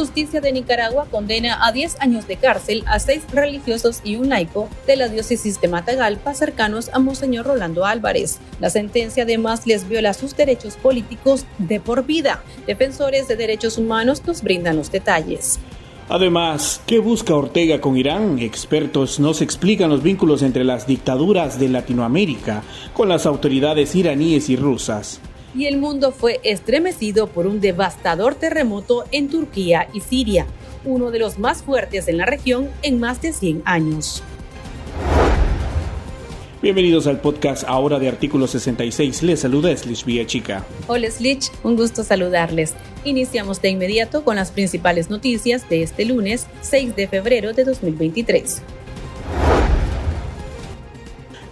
Justicia de Nicaragua condena a 10 años de cárcel a 6 religiosos y un laico de la diócesis de Matagalpa cercanos a Monseñor Rolando Álvarez. La sentencia además les viola sus derechos políticos de por vida. Defensores de derechos humanos nos brindan los detalles. Además, ¿qué busca Ortega con Irán? Expertos nos explican los vínculos entre las dictaduras de Latinoamérica con las autoridades iraníes y rusas. Y el mundo fue estremecido por un devastador terremoto en Turquía y Siria, uno de los más fuertes en la región en más de 100 años. Bienvenidos al podcast Ahora de Artículo 66. Les saluda Slich Villachica. Hola Slich, un gusto saludarles. Iniciamos de inmediato con las principales noticias de este lunes 6 de febrero de 2023.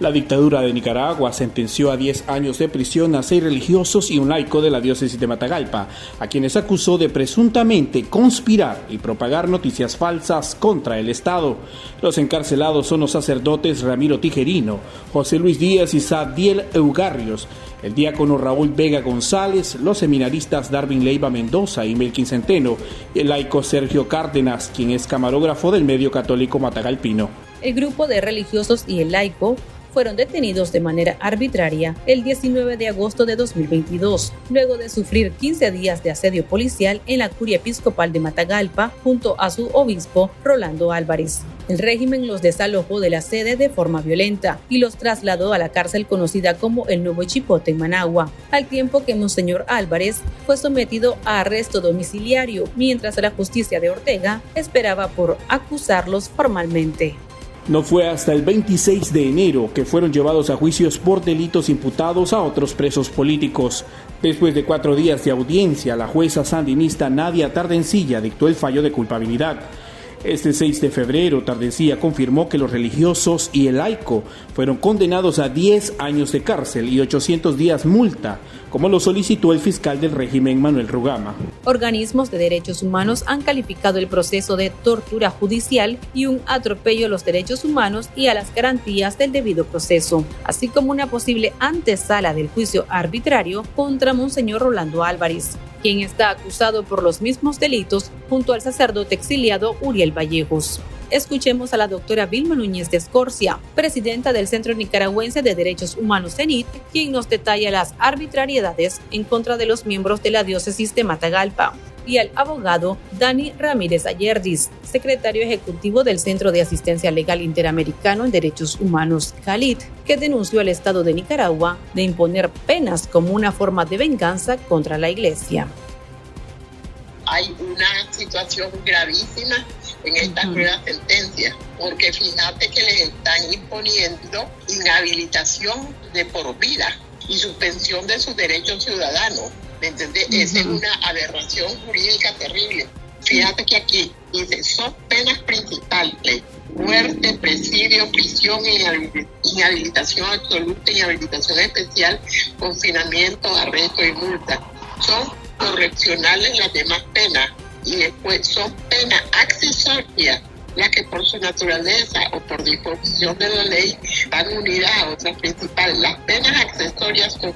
La dictadura de Nicaragua sentenció a 10 años de prisión a 6 religiosos y un laico de la diócesis de Matagalpa, a quienes acusó de presuntamente conspirar y propagar noticias falsas contra el Estado. Los encarcelados son los sacerdotes Ramiro Tijerino, José Luis Díaz y Sadiel Eugarrios, el diácono Raúl Vega González, los seminaristas Darwin Leiva Mendoza y Melkin Centeno, y el laico Sergio Cárdenas, quien es camarógrafo del medio católico matagalpino. El grupo de religiosos y el laico fueron detenidos de manera arbitraria el 19 de agosto de 2022, luego de sufrir 15 días de asedio policial en la curia episcopal de Matagalpa junto a su obispo Rolando Álvarez. El régimen los desalojó de la sede de forma violenta y los trasladó a la cárcel conocida como el Nuevo Chipote en Managua, al tiempo que Monseñor Álvarez fue sometido a arresto domiciliario, mientras la justicia de Ortega esperaba por acusarlos formalmente. No fue hasta el 26 de enero que fueron llevados a juicios por delitos imputados a otros presos políticos. Después de 4 días de audiencia, la jueza sandinista Nadia Tardencilla dictó el fallo de culpabilidad. Este 6 de febrero, Tardencilla confirmó que los religiosos y el laico fueron condenados a 10 años de cárcel y 800 días multa, como lo solicitó el fiscal del régimen Manuel Rugama. Organismos de derechos humanos han calificado el proceso de tortura judicial y un atropello a los derechos humanos y a las garantías del debido proceso, así como una posible antesala del juicio arbitrario contra Monseñor Rolando Álvarez, quien está acusado por los mismos delitos junto al sacerdote exiliado Uriel Vallejos. Escuchemos a la doctora Vilma Núñez de Escorcia, presidenta del Centro Nicaragüense de Derechos Humanos CENIT, quien nos detalla las arbitrariedades en contra de los miembros de la diócesis de Matagalpa, y al abogado Dani Ramírez Ayerdis, secretario ejecutivo del Centro de Asistencia Legal Interamericano en Derechos Humanos CALIT, que denunció al Estado de Nicaragua de imponer penas como una forma de venganza contra la Iglesia. Hay una situación gravísima en esta nueva sentencia, porque fíjate que les están imponiendo inhabilitación de por vida y suspensión de sus derechos ciudadanos. ¿Me entendés? Esa es una aberración jurídica terrible. Fíjate que aquí dice, son penas principales: muerte, presidio, prisión, inhabilitación absoluta, inhabilitación especial, confinamiento, arresto y multa. Son correccionales las demás penas, y después son penas accesorias las que por su naturaleza o por disposición de la ley van unidas a otras principales. Las penas accesorias son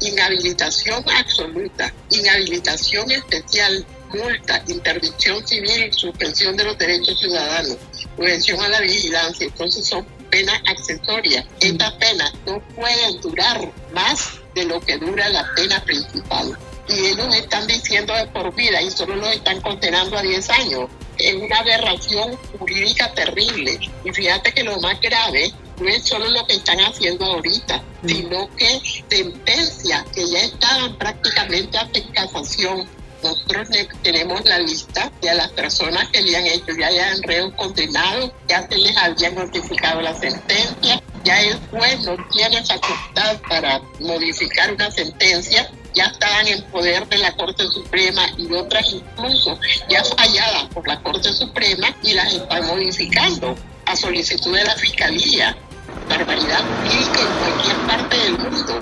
inhabilitación absoluta, inhabilitación especial, multa, interdicción civil, suspensión de los derechos ciudadanos, prevención a la vigilancia. Entonces son penas accesorias. Estas penas no pueden durar más de lo que dura la pena principal. Y ellos están diciendo de por vida y solo los están condenando a 10 años. Es una aberración jurídica terrible. Y fíjate que lo más grave no es solo lo que están haciendo ahorita, sino que sentencias que ya estaban prácticamente ante casación. Nosotros tenemos la lista de las personas que le han hecho, ya han reos condenados, ya se les había notificado la sentencia, ya el juez no tiene facultad para modificar una sentencia, ya estaban en poder de la Corte Suprema y otras incluso ya falladas por la Corte Suprema y las están modificando a solicitud de la Fiscalía. Barbaridad jurídica en cualquier parte del mundo.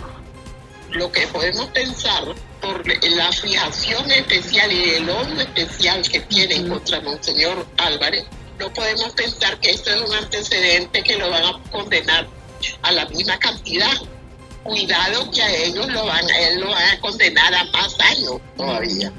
Lo que podemos pensar por la fijación especial y el odio especial que tienen contra Monseñor Álvarez, no podemos pensar que esto es un antecedente que lo van a condenar a la misma cantidad. Cuidado que a él lo van a condenar a más años todavía.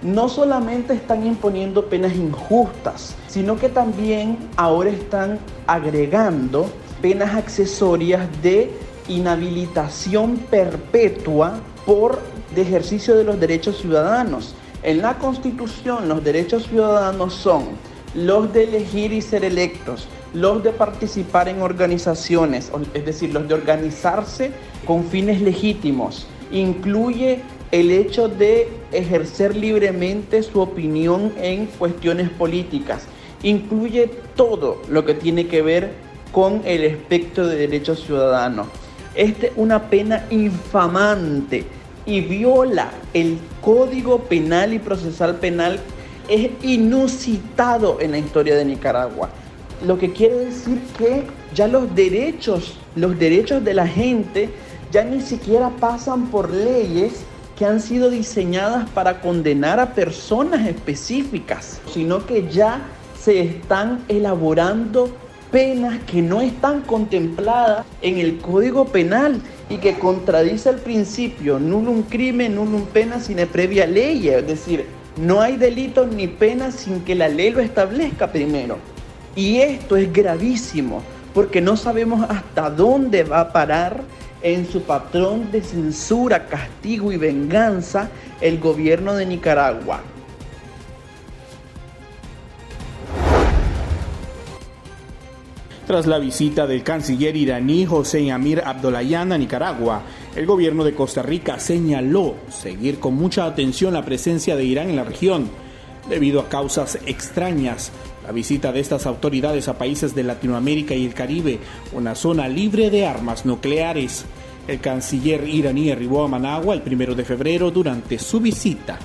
no solamente están imponiendo penas injustas, sino que también ahora están agregando penas accesorias de inhabilitación perpetua por ejercicio de los derechos ciudadanos. En la Constitución, los derechos ciudadanos son los de elegir y ser electos, los de participar en organizaciones, es decir, los de organizarse con fines legítimos. Incluye el hecho de ejercer libremente su opinión en cuestiones políticas. Incluye todo lo que tiene que ver con el espectro de derechos ciudadanos. Esta es una pena infamante y viola el Código Penal y Procesal Penal. Es inusitado en la historia de Nicaragua. Lo que quiere decir que ya los derechos de la gente ya ni siquiera pasan por leyes que han sido diseñadas para condenar a personas específicas, sino que ya se están elaborando penas que no están contempladas en el Código Penal y que contradice el principio nullum crimen, nullum pena sine previa ley, es decir, no hay delito ni pena sin que la ley lo establezca primero. Y esto es gravísimo porque no sabemos hasta dónde va a parar en su patrón de censura, castigo y venganza el gobierno de Nicaragua. Tras la visita del canciller iraní Hossein Amir Abdollahian a Nicaragua, el gobierno de Costa Rica señaló seguir con mucha atención la presencia de Irán en la región, debido a causas extrañas. La visita de estas autoridades a países de Latinoamérica y el Caribe, una zona libre de armas nucleares. El canciller iraní arribó a Managua el 1 de febrero durante su visita.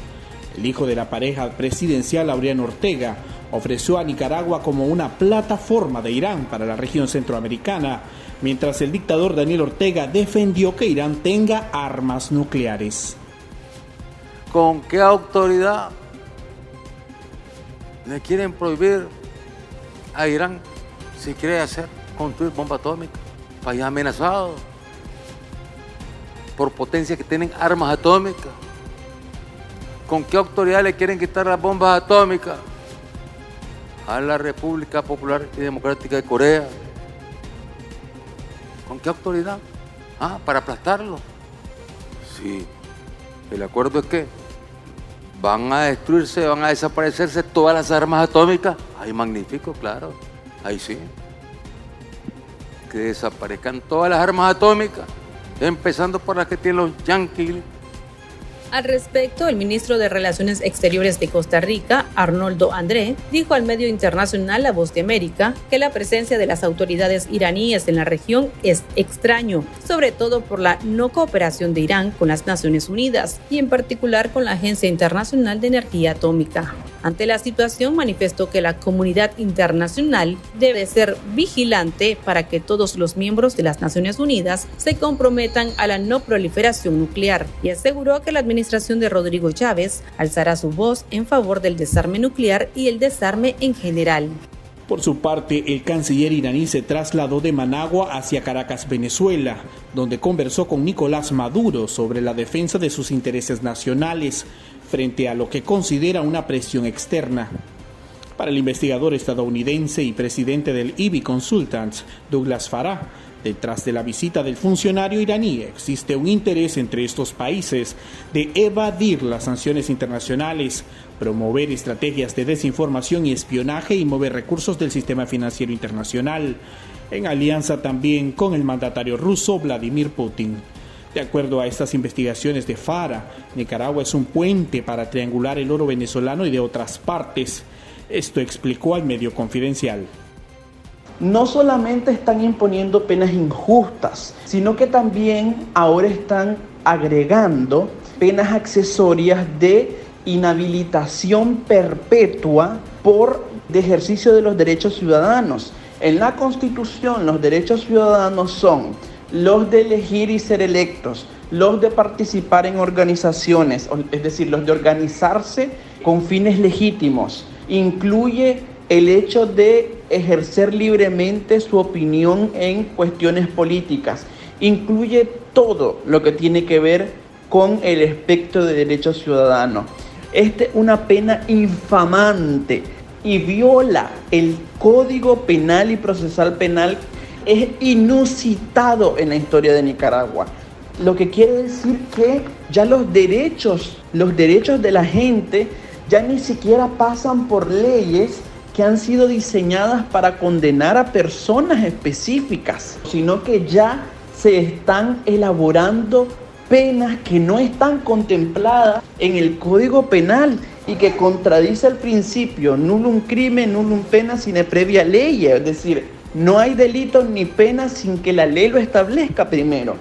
El hijo de la pareja presidencial, Laureano Ortega, ofreció a Nicaragua como una plataforma de Irán para la región centroamericana, mientras el dictador Daniel Ortega defendió que Irán tenga armas nucleares. ¿Con qué autoridad le quieren prohibir a Irán si quiere construir bomba atómica? País amenazado por potencias que tienen armas atómicas. ¿Con qué autoridad le quieren quitar las bombas atómicas a la República Popular y Democrática de Corea? ¿Con qué autoridad? Para aplastarlo. Sí, el acuerdo es que van a destruirse, van a desaparecerse todas las armas atómicas. Ay, magnífico, claro, ahí sí. Que desaparezcan todas las armas atómicas, empezando por las que tienen los yanquis. Al respecto, el ministro de Relaciones Exteriores de Costa Rica, Arnoldo André, dijo al medio internacional La Voz de América que la presencia de las autoridades iraníes en la región es extraño, sobre todo por la no cooperación de Irán con las Naciones Unidas y en particular con la Agencia Internacional de Energía Atómica. Ante la situación, manifestó que la comunidad internacional debe ser vigilante para que todos los miembros de las Naciones Unidas se comprometan a la no proliferación nuclear y aseguró que la administración de Rodrigo Chávez alzará su voz en favor del desarme nuclear y el desarme en general. Por su parte, el canciller iraní se trasladó de Managua hacia Caracas, Venezuela, donde conversó con Nicolás Maduro sobre la defensa de sus intereses nacionales frente a lo que considera una presión externa. Para el investigador estadounidense y presidente del IBI Consultants, Douglas Farah, detrás de la visita del funcionario iraní existe un interés entre estos países de evadir las sanciones internacionales, promover estrategias de desinformación y espionaje y mover recursos del sistema financiero internacional, en alianza también con el mandatario ruso Vladimir Putin. De acuerdo a estas investigaciones de Farah, Nicaragua es un puente para triangular el oro venezolano y de otras partes. Esto explicó al medio Confidencial. No solamente están imponiendo penas injustas, sino que también ahora están agregando penas accesorias de inhabilitación perpetua por ejercicio de los derechos ciudadanos. En la Constitución, los derechos ciudadanos son los de elegir y ser electos, los de participar en organizaciones, es decir, los de organizarse con fines legítimos. Incluye el hecho de ejercer libremente su opinión en cuestiones políticas. Incluye todo lo que tiene que ver con el espectro de derechos ciudadanos. Esta es una pena infamante y viola el Código Penal y Procesal Penal. Es inusitado en la historia de Nicaragua. Lo que quiere decir que ya los derechos de la gente ya ni siquiera pasan por leyes que han sido diseñadas para condenar a personas específicas, sino que ya se están elaborando penas que no están contempladas en el Código Penal y que contradice el principio nullum crimen, nullum pena sine previa ley, es decir, no hay delito ni pena sin que la ley lo establezca primero.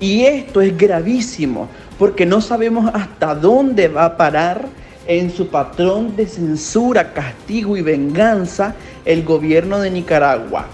Y esto es gravísimo porque no sabemos hasta dónde va a parar en su patrón de censura, castigo y venganza el gobierno de Nicaragua.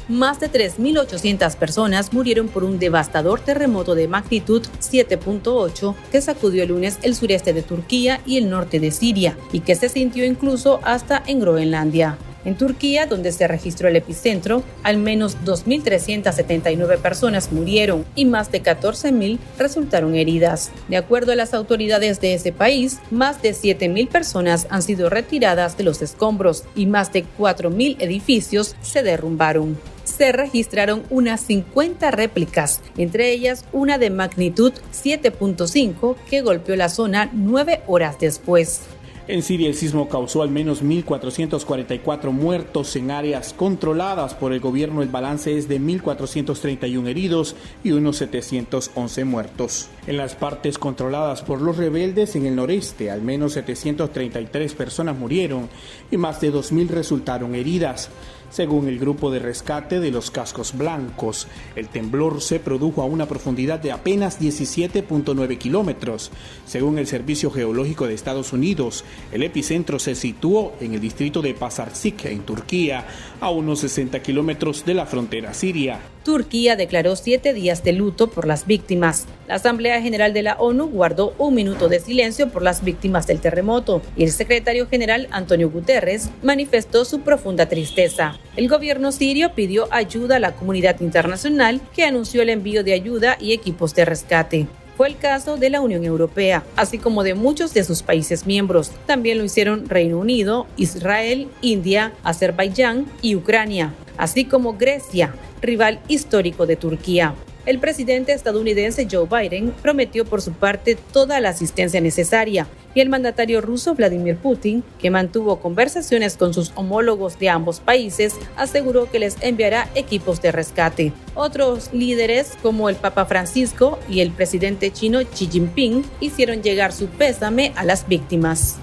Más de 3.800 personas murieron por un devastador terremoto de magnitud 7.8 que sacudió el lunes el sureste de Turquía y el norte de Siria y que se sintió incluso hasta en Groenlandia. En Turquía, donde se registró el epicentro, al menos 2.379 personas murieron y más de 14.000 resultaron heridas. De acuerdo a las autoridades de ese país, más de 7.000 personas han sido retiradas de los escombros y más de 4.000 edificios se derrumbaron. Se registraron unas 50 réplicas, entre ellas una de magnitud 7.5 que golpeó la zona 9 horas después. En Siria, el sismo causó al menos 1.444 muertos en áreas controladas por el gobierno. El balance es de 1.431 heridos y unos 711 muertos. En las partes controladas por los rebeldes en el noreste, al menos 733 personas murieron y más de 2.000 resultaron heridas. Según el grupo de rescate de los cascos blancos, el temblor se produjo a una profundidad de apenas 17.9 kilómetros. Según el Servicio Geológico de Estados Unidos, el epicentro se situó en el distrito de Pasarsik, en Turquía, a unos 60 kilómetros de la frontera siria. Turquía declaró 7 días de luto por las víctimas. La Asamblea General de la ONU guardó un minuto de silencio por las víctimas del terremoto y el secretario general Antonio Guterres manifestó su profunda tristeza. El gobierno sirio pidió ayuda a la comunidad internacional, que anunció el envío de ayuda y equipos de rescate. Fue el caso de la Unión Europea, así como de muchos de sus países miembros. También lo hicieron Reino Unido, Israel, India, Azerbaiyán y Ucrania, así como Grecia, rival histórico de Turquía. El presidente estadounidense Joe Biden prometió por su parte toda la asistencia necesaria y el mandatario ruso Vladimir Putin, que mantuvo conversaciones con sus homólogos de ambos países, aseguró que les enviará equipos de rescate. Otros líderes, como el Papa Francisco y el presidente chino Xi Jinping, hicieron llegar su pésame a las víctimas.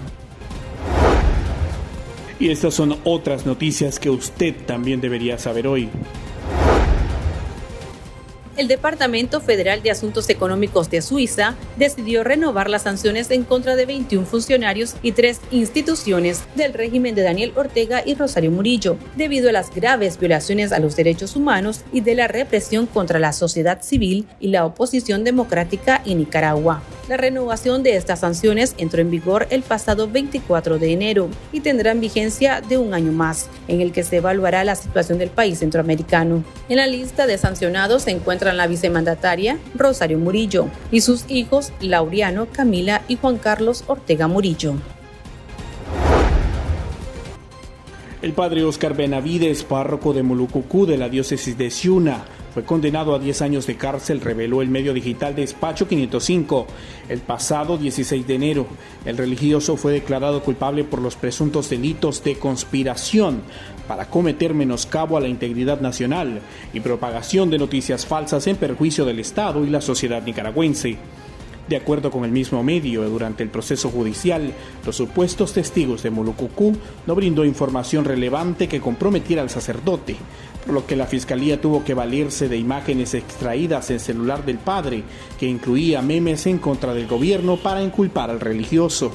Y estas son otras noticias que usted también debería saber hoy. El Departamento Federal de Asuntos Económicos de Suiza decidió renovar las sanciones en contra de 21 funcionarios y 3 instituciones del régimen de Daniel Ortega y Rosario Murillo, debido a las graves violaciones a los derechos humanos y de la represión contra la sociedad civil y la oposición democrática en Nicaragua. La renovación de estas sanciones entró en vigor el pasado 24 de enero y tendrán vigencia de un año más, en el que se evaluará la situación del país centroamericano. En la lista de sancionados se encuentran la vicemandataria Rosario Murillo y sus hijos Laureano, Camila y Juan Carlos Ortega Murillo. El padre Oscar Benavides, párroco de Mulucucú de la diócesis de Ciuna, fue condenado a 10 años de cárcel, reveló el medio digital Despacho 505. El pasado 16 de enero, el religioso fue declarado culpable por los presuntos delitos de conspiración para cometer menoscabo a la integridad nacional y propagación de noticias falsas en perjuicio del Estado y la sociedad nicaragüense. De acuerdo con el mismo medio, durante el proceso judicial, los supuestos testigos de Mulucucú no brindó información relevante que comprometiera al sacerdote, por lo que la Fiscalía tuvo que valerse de imágenes extraídas en celular del padre, que incluía memes en contra del gobierno para inculpar al religioso.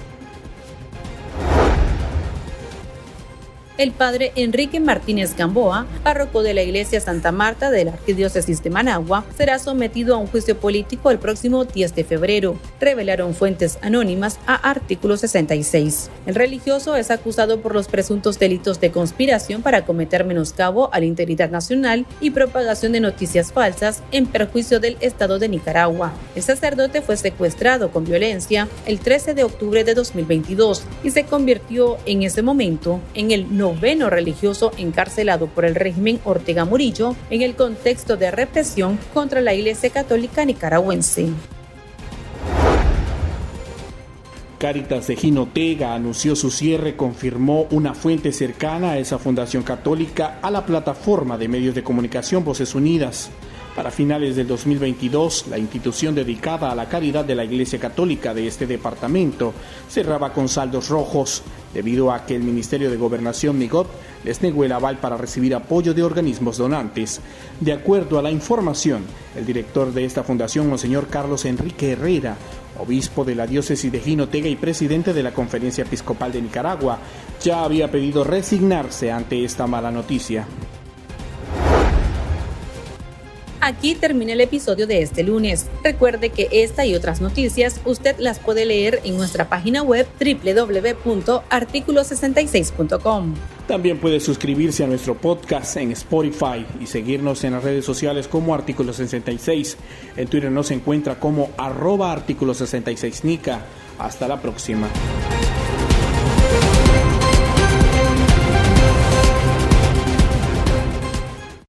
el padre Enrique Martínez Gamboa, párroco de la Iglesia Santa Marta de la Arquidiócesis de Managua, será sometido a un juicio político el próximo 10 de febrero, revelaron fuentes anónimas a Artículo 66. El religioso es acusado por los presuntos delitos de conspiración para cometer menoscabo a la integridad nacional y propagación de noticias falsas en perjuicio del Estado de Nicaragua. El sacerdote fue secuestrado con violencia el 13 de octubre de 2022 y se convirtió en ese momento en el 9º religioso encarcelado por el régimen Ortega Murillo en el contexto de represión contra la Iglesia Católica nicaragüense. Cáritas de Jinotega anunció su cierre, confirmó una fuente cercana a esa fundación católica a la plataforma de medios de comunicación Voces Unidas. Para finales del 2022, la institución dedicada a la caridad de la Iglesia Católica de este departamento cerraba con saldos rojos, debido a que el Ministerio de Gobernación MIGOB les negó el aval para recibir apoyo de organismos donantes. De acuerdo a la información, el director de esta fundación, Monseñor Carlos Enrique Herrera, obispo de la diócesis de Jinotega y presidente de la Conferencia Episcopal de Nicaragua, ya había pedido resignarse ante esta mala noticia. Aquí termina el episodio de este lunes. Recuerde que esta y otras noticias usted las puede leer en nuestra página web www.articulo66.com. También puede suscribirse a nuestro podcast en Spotify y seguirnos en las redes sociales como Artículo 66. En Twitter nos encuentra como @Artículo 66Nica. Hasta la próxima.